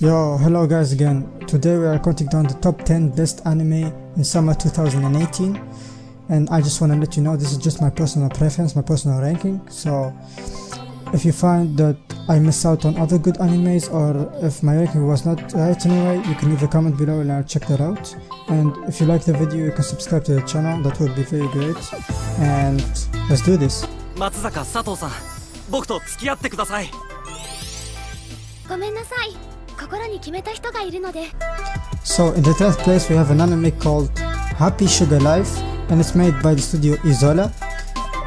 Yo, hello guys again. Today we are counting down the top 10 best anime in summer 2018, and I just want to let you know this is just my personal preference, my personal ranking. So if you find that I miss out on other good animes, or if my ranking was not right anyway, you can leave a comment below and I'll check that out. And if you like the video, you can subscribe to the channel, that would be very great. And let's do this. 松坂佐藤さん、僕と付き合ってください。ごめんなさい。心に決めた人がいるので。So in the 10th place we have an anime called Happy Sugar Life, and it's made by the studio Isola.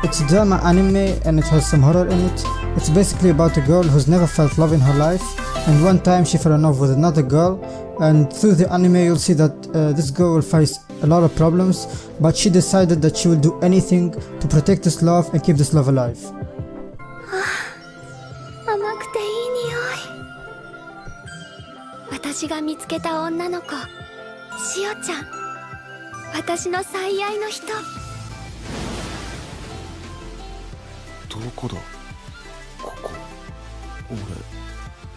It's a drama anime and it has some horror in it. It's basically about a girl who's never felt love in her life, and one time she fell in love with another girl, and through the anime you'll see that this girl will face a lot of problems, but she decided that she will do anything to protect this love and keep this love alive. 甘くていい匂い。私が見つけた女の子、しおちゃん。私の最愛の人。どこだ？ここ。俺、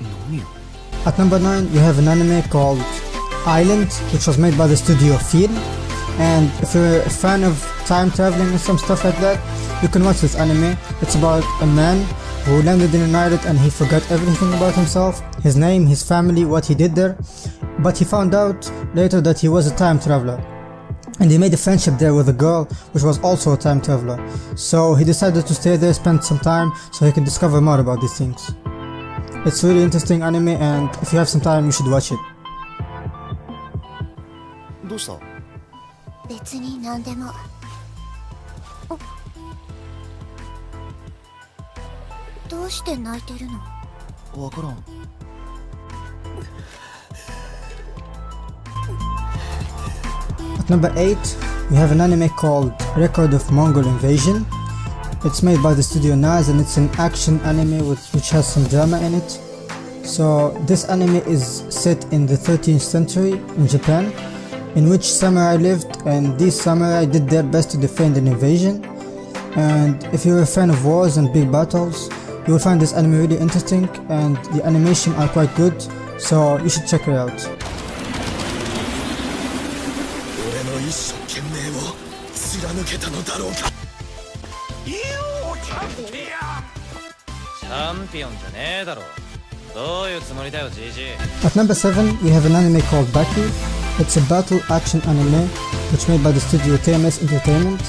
何よ。At number 9 you have an anime called Island, which was made by the studio Feel. And if you're a fan of time traveling and some stuff like that, you can watch this anime. It's about a man who landed in an island and he forgot everything about himself, his name, his family, what he did there. But he found out later that he was a time traveler. And he made a friendship there with a girl which was also a time traveler. So he decided to stay there, spend some time so he can discover more about these things. It's a really interesting anime, and if you have some time you should watch it. どうした？別に何でも。どうして泣いてるの？わからん。At number 8 we have an anime called Record of Mongol Invasion. It's made by the studio Naz, and it's an action anime which has some drama in it. So this anime is set in the 13th century in Japan, in which samurai lived, and these samurai did their best to defend an invasion. And if you're a fan of wars and big battles, you will find this anime really interesting, and the animation are quite good, so you should check it out. At number 7 we have an anime called Baki. It's a battle action anime which made by the studio TMS Entertainment,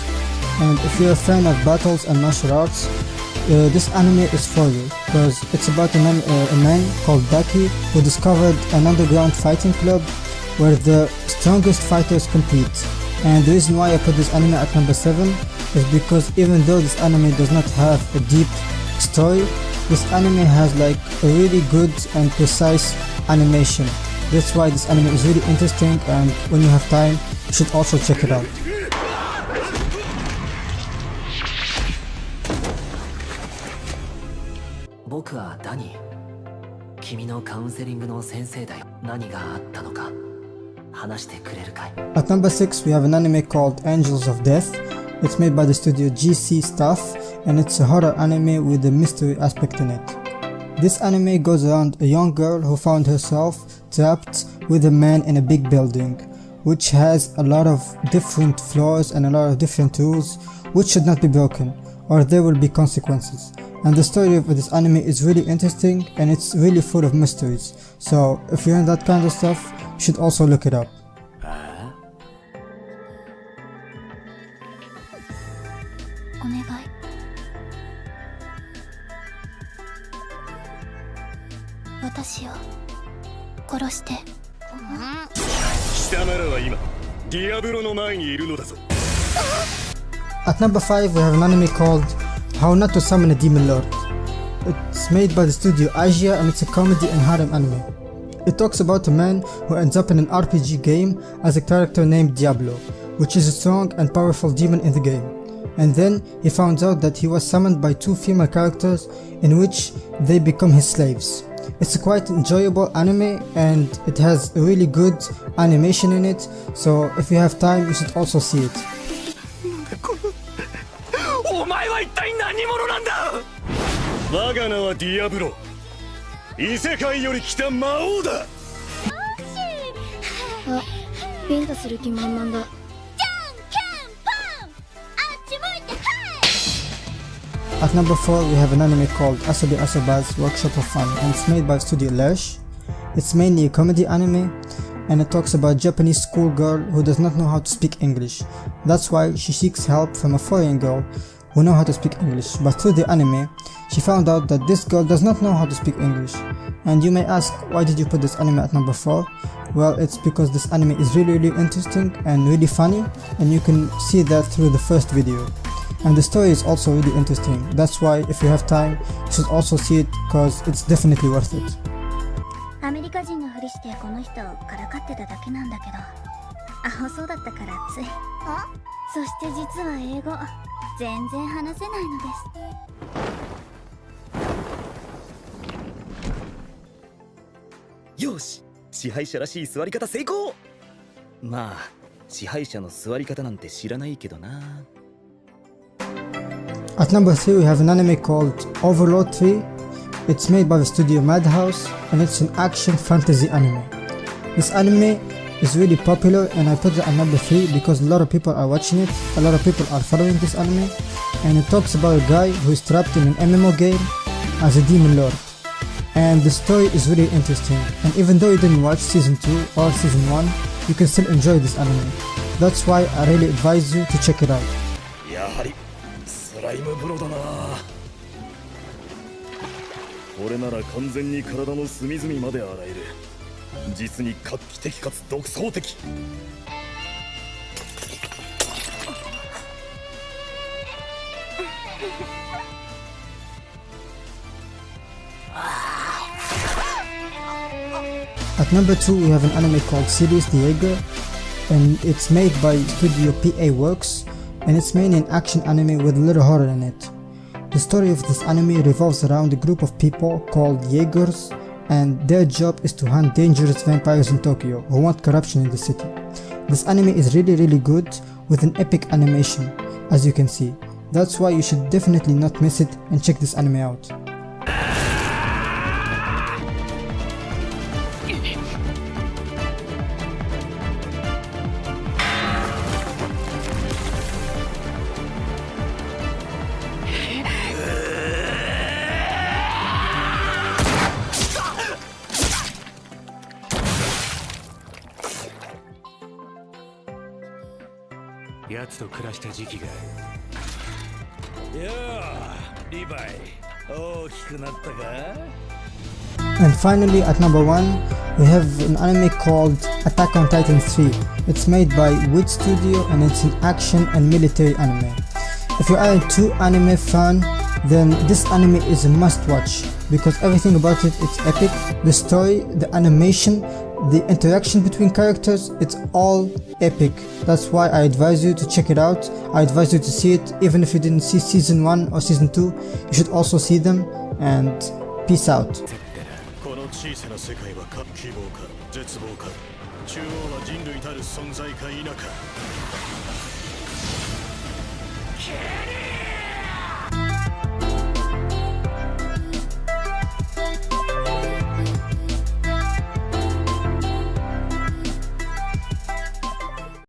and if you're a fan of battles and martial arts, this anime is for you, because it's about a man called Baki who discovered an underground fighting club where the strongest fighters compete. And the reason why I put this anime at number 7 is because even though this anime does not have a deep story, this anime has like a really good and precise animation. That's why this anime is really interesting, and when you have time you should also check it out. At number 6 we have an anime called Angels of Death. It's made by the studio GC Stuff, and it's a horror anime with a mystery aspect in it. This anime goes around a young girl who found herself trapped with a man in a big building, which has a lot of different floors and a lot of different rules which should not be broken, or there will be consequences. And the story of this anime is really interesting, and it's really full of mysteries. So if you're in that kind of stuff, you should also look it up. At number 5 we have an anime called How Not to Summon a Demon Lord. It's made by the studio Asia, and it's a comedy and harem anime. It talks about a man who ends up in an RPG game as a character named Diablo, which is a strong and powerful demon in the game. And then he finds out that he was summoned by two female characters in which they become his slaves. It's a quite enjoyable anime, and it has a really good animation in it, so if you have time you should also see it. お前は一体何者なんだ？我が名はディアブロ。異世界より来た魔王だ。あ、ビンタする気満々だ。 At number 4, we have an anime called Asobi Asobase Worshop of Fun, and it's made by Studio Lash. It's mainly a comedy anime, and it talks about a Japanese schoolgirl who does not know how to speak English. That's why she seeks help from a foreign girl who knows how to speak English. But through the anime, she found out that this girl does not know how to speak English. And you may ask, why did you put this anime at number 4? Well, it's because this anime is really interesting and really funny, and you can see that through the first video. And the story is also really interesting. That's why if you have time, you should also see it because it's definitely worth it. アメリカ人のふりしてこの人をからかってただけなんだけど、アホそうだったからつい。そして実は英語全然話せないのです。よし、支配者らしい座り方成功。まあ支配者の座り方なんて知らないけどな。 At number 3, we have an anime called OverlorD III. It's made by the studio Madhouse, and it's an action fantasy anime. This anime is really popular, and I put it at number 3 because a lot of people are watching it, a lot of people are following this anime, and it talks about a guy who is trapped in an MMO game as a demon lord. And the story is really interesting, and even though you didn't watch season 2 or season 1, you can still enjoy this anime. That's why I really advise you to check it out. やはりスライム風呂だな。これなら完全に体の隅々まで洗える。実に画期的かつ独創的。At number 2, we have an anime called seruis Jaeger, and it's made by Studio PA Works, and it's mainly an action anime with a little horror in it. The story of this anime revolves around a group of people called Jaegers, and their job is to hunt dangerous vampires in Tokyo who want corruption in the city. This anime is really good with an epic animation, as you can see. That's why you should definitely not miss it and check this anime out. And finally, at number 1, we have an anime called Attack on Titan 3. It's made by Wit Studio, and it's an action and military anime. If you are a true anime fan, then this anime is a must watch because everything about it is epic. The story, the animation, the interaction between characters, it's all epic. That's why I advise you to check it out. I advise you to see it. Even if you didn't see season 1 or season 2, you should also see them. And peace out. この小さな世界は希望か絶望か、中央は人類たる存在か否か。